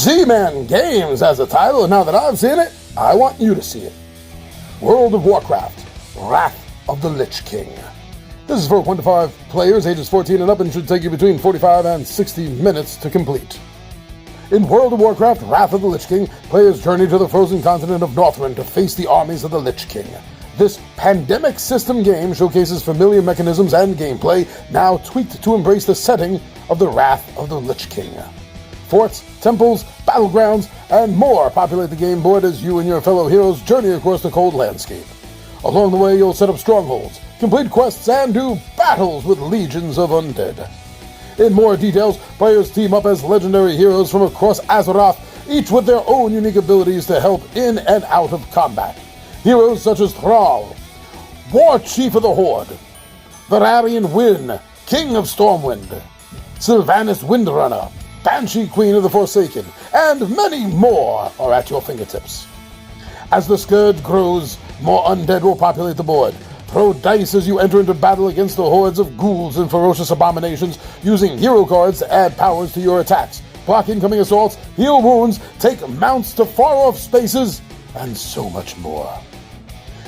Z-Man Games has the title, and now that I've seen it, I want you to see it. World of Warcraft, Wrath of the Lich King. This is for 1 to 5 players, ages 14 and up, and should take you between 45 and 60 minutes to complete. In World of Warcraft, Wrath of the Lich King, players journey to the frozen continent of Northrend to face the armies of the Lich King. This pandemic system game showcases familiar mechanisms and gameplay, now tweaked to embrace the setting of the Wrath of the Lich King. Forts, temples, battlegrounds, and more populate the game board as you and your fellow heroes journey across the cold landscape. Along the way, you'll set up strongholds, complete quests, and do battles with legions of undead. In more details, players team up as legendary heroes from across Azeroth, each with their own unique abilities to help in and out of combat. Heroes such as Thrall, War Chief of the Horde, Vararian Wynn, King of Stormwind, Sylvanas Windrunner, Banshee Queen of the Forsaken, and many more are at your fingertips. As the Scourge grows, more undead will populate the board. Throw dice as you enter into battle against the hordes of ghouls and ferocious abominations, using hero cards to add powers to your attacks, block incoming assaults, heal wounds, take mounts to far-off spaces, and so much more.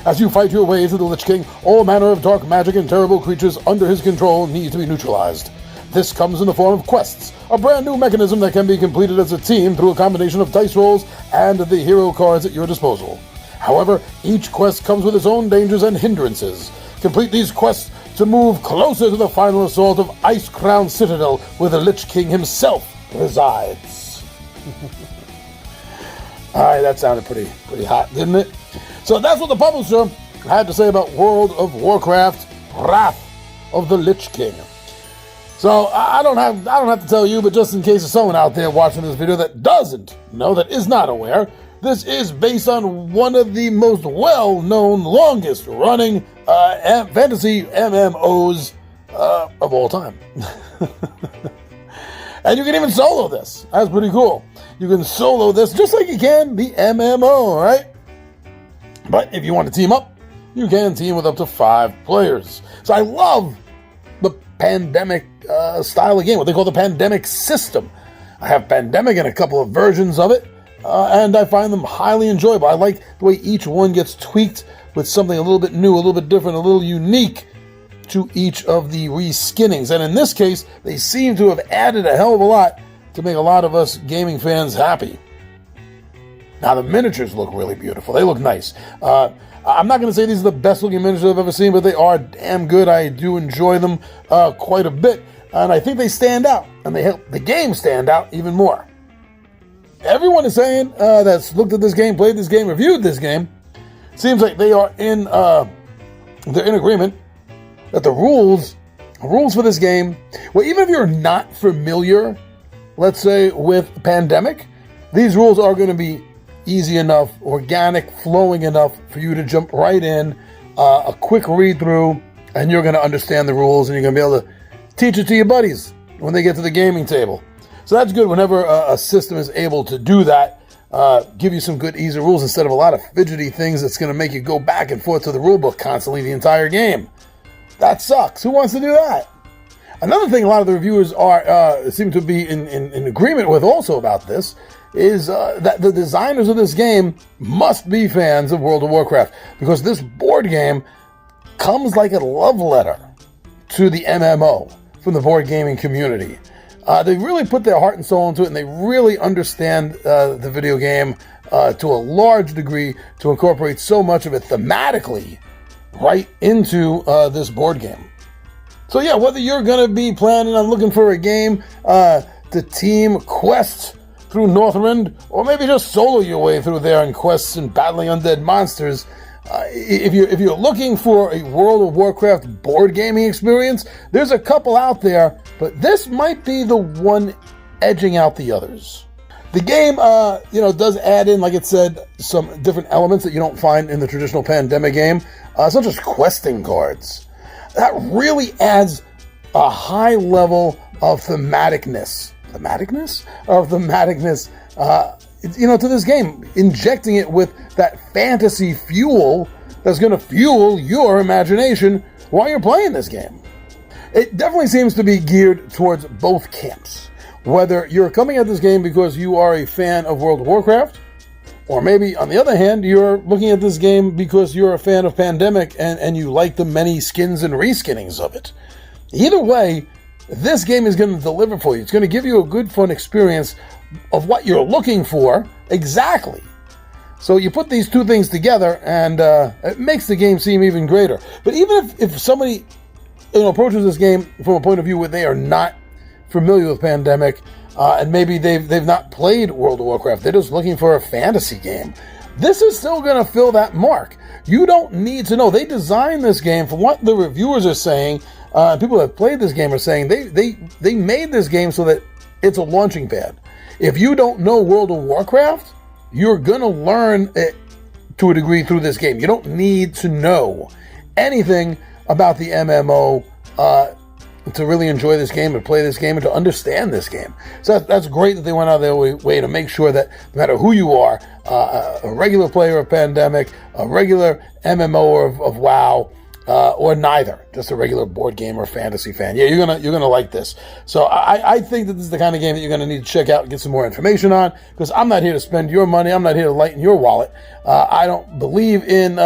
As you fight your way through the Lich King, all manner of dark magic and terrible creatures under his control need to be neutralized. This comes in the form of quests, a brand new mechanism that can be completed as a team through a combination of dice rolls and the hero cards at your disposal. However, each quest comes with its own dangers and hindrances. Complete these quests to move closer to the final assault of Ice Crown Citadel, where the Lich King himself resides. Alright, that sounded pretty hot, didn't it? So that's what the publisher had to say about World of Warcraft, Wrath of the Lich King. So I don't have to tell you, but just in case there's someone out there watching this video that doesn't know, that is not aware, this is based on one of the most well-known, longest-running fantasy MMOs of all time. And you can even solo this. That's pretty cool. You can solo this just like you can the MMO, right? But if you want to team up, you can team with up to 5 players. So I love the pandemic style of game, what they call the pandemic system. I have Pandemic and a couple of versions of it, and I find them highly enjoyable. I like the way each one gets tweaked with something a little bit new, a little bit different, a little unique to each of the reskinnings. And in this case, they seem to have added a hell of a lot to make a lot of us gaming fans happy. Now, the miniatures look really beautiful. They look nice. I'm not going to say these are the best looking miniatures I've ever seen, but they are damn good. I do enjoy them quite a bit, and I think they stand out, and they help the game stand out even more. Everyone is saying that's looked at this game, played this game, reviewed this game, seems like they are they're in agreement that the rules for this game, well, even if you're not familiar, let's say, with Pandemic, these rules are going to be easy enough, organic, flowing enough for you to jump right in, a quick read through, and you're going to understand the rules, and you're going to be able to teach it to your buddies when they get to the gaming table. So that's good whenever a system is able to do that, give you some good, easy rules instead of a lot of fidgety things that's going to make you go back and forth to the rule book constantly the entire game. That sucks. Who wants to do that? Another thing a lot of the reviewers seem to be in agreement with also about this is that the designers of this game must be fans of World of Warcraft, because this board game comes like a love letter to the MMO from the board gaming community. They really put their heart and soul into it, and they really understand the video game to a large degree to incorporate so much of it thematically right into this board game. So yeah, whether you're going to be planning on looking for a game to team quests through Northrend, or maybe just solo your way through there in quests and battling undead monsters, if you're looking for a World of Warcraft board gaming experience, there's a couple out there, but this might be the one edging out the others. The game, does add in, like it said, some different elements that you don't find in the traditional Pandemic game, such as questing cards. That really adds a high level of thematicness to this game, injecting it with that fantasy fuel that's going to fuel your imagination while you're playing this game. It definitely seems to be geared towards both camps. whether you're coming at this game because you are a fan of World of Warcraft, or maybe, on the other hand, you're looking at this game because you're a fan of Pandemic and you like the many skins and reskinnings of it. Either way, this game is going to deliver for you. It's going to give you a good, fun experience of what you're looking for exactly. So you put these two things together, and it makes the game seem even greater. But even if somebody approaches this game from a point of view where they are not familiar with Pandemic, and maybe they've not played World of Warcraft, they're just looking for a fantasy game, this is still going to fill that mark. You don't need to know. They designed this game, from what the reviewers are saying, people that have played this game are saying, they made this game so that it's a launching pad. If you don't know World of Warcraft, you're going to learn it to a degree through this game. You don't need to know anything about the MMO to really enjoy this game and play this game and to understand this game. So that's great that they went out of their way to make sure that no matter who you are, a regular player of Pandemic, a regular MMO of WoW, or neither, just a regular board game or fantasy fan, yeah, you're gonna like this. So I think that this is the kind of game that you're gonna need to check out and get some more information on, because I'm not here to spend your money. I'm not here to lighten your wallet. I don't believe in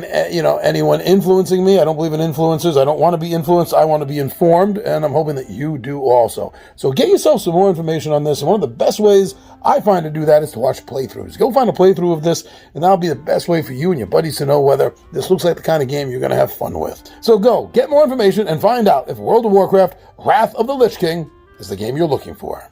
anyone influencing me. I don't believe in influencers. I don't want to be influenced. I want to be informed, and I'm hoping that you do also. So get yourself some more information on this, and one of the best ways I find to do that is to watch playthroughs. Go find a playthrough of this, and that'll be the best way for you and your buddies to know whether this looks like the kind of game you're going to have fun with. So go, get more information, and find out if World of Warcraft Wrath of the Lich King is the game you're looking for.